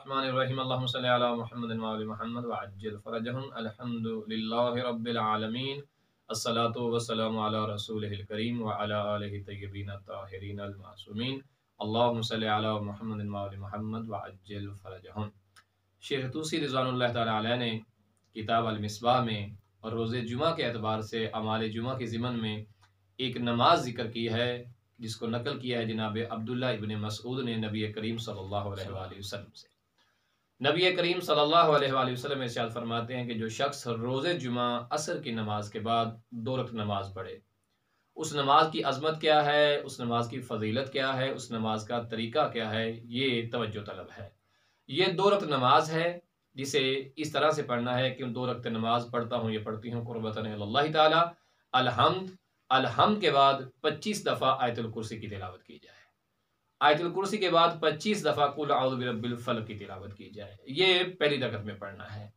الرحمن الرحیم اللہم صلی علی محمد و علی محمد وعجل فرجہم الحمدللہ رب العالمین الصلاۃ والسلام علی رسولہ الکریم وعلی آلہ طیبین الطاہرین المعصومین اللہم صلی علی محمد و علی محمد وعجل فرجہم۔ شیخ طوسی رضوان اللہ تعالی علیہ نے کتاب المصباح میں اور روز جمعہ کے اعتبار سے اعمال جمعہ کے ضمن میں ایک نماز ذکر کی ہے جس کو نقل کیا ہے جناب عبداللہ ابن مسعود نے نبی کریم صلی اللہ علیہ وآلہ وسلم سے۔ نبی کریم صلی اللہ علیہ وآلہ وسلم ارشاد فرماتے ہیں کہ جو شخص روز جمعہ عصر کی نماز کے بعد 2 رکعت نماز پڑھے، اس نماز کی عظمت کیا ہے، اس نماز کی فضیلت کیا ہے، اس نماز کا طریقہ کیا ہے، یہ توجہ طلب ہے۔ یہ 2 رکعت نماز ہے جسے اس طرح سے پڑھنا ہے کہ 2 رکعت نماز پڑھتا ہوں یا پڑھتی ہوں قربۃ اللہ تعالی، الحمد کے بعد 25 دفعہ آیت الکرسی کی تلاوت کی جائے، آیت الکرسی کے بعد 25 دفعہ قل اعوذ برب الفلق کی تلاوت کی جائے۔ یہ پہلی رکعت میں پڑھنا ہے۔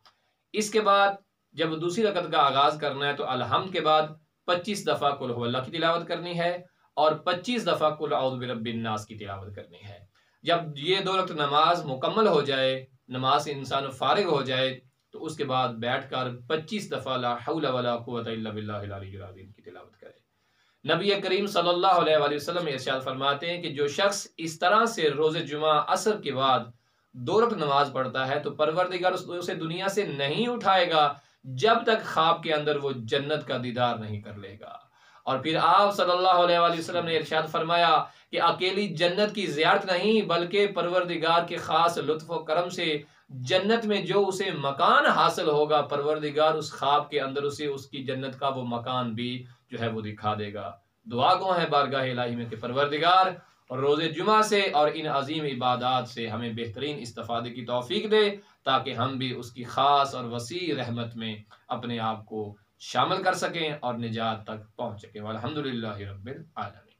اس کے بعد جب دوسری رکعت کا آغاز کرنا ہے تو الحمد کے بعد 25 دفعہ قل هو اللہ کی تلاوت کرنی ہے اور 25 دفعہ قل اعوذ برب الناس کی تلاوت کرنی ہے۔ جب یہ 2 رکعت نماز مکمل ہو جائے، نماز سے انسان فارغ ہو جائے، تو اس کے بعد بیٹھ کر 25 دفعہ لا حول ولا قوت الا باللہ العلی العظیم کی تلاوت کرے۔ نبی کریم صلی اللہ علیہ وآلہ وسلم ارشاد فرماتے ہیں کہ جو شخص اس طرح سے روز جمعہ عصر کے بعد 2 رکعت نماز پڑھتا ہے تو پروردگار اسے دنیا سے نہیں اٹھائے گا جب تک خواب کے اندر وہ جنت کا دیدار نہیں کر لے گا۔ اور پھر آپ صلی اللہ علیہ وآلہ وسلم نے ارشاد فرمایا کہ اکیلی جنت کی زیارت نہیں بلکہ پروردگار کے خاص لطف و کرم سے جنت میں جو اسے مکان حاصل ہوگا، پروردگار اس خواب کے اندر اسے اس کی جنت کا وہ مکان بھی جو ہے وہ دکھا دے گا۔ دعا گو ہے بارگاہ الہی میں کہ پروردگار اور روز جمعہ سے اور ان عظیم عبادات سے ہمیں بہترین استفادے کی توفیق دے تاکہ ہم بھی اس کی خاص اور وسیع رحمت میں اپنے آپ کو شامل کر سکیں اور نجات تک پہنچ سکیں۔ والحمدللہ رب العالمین۔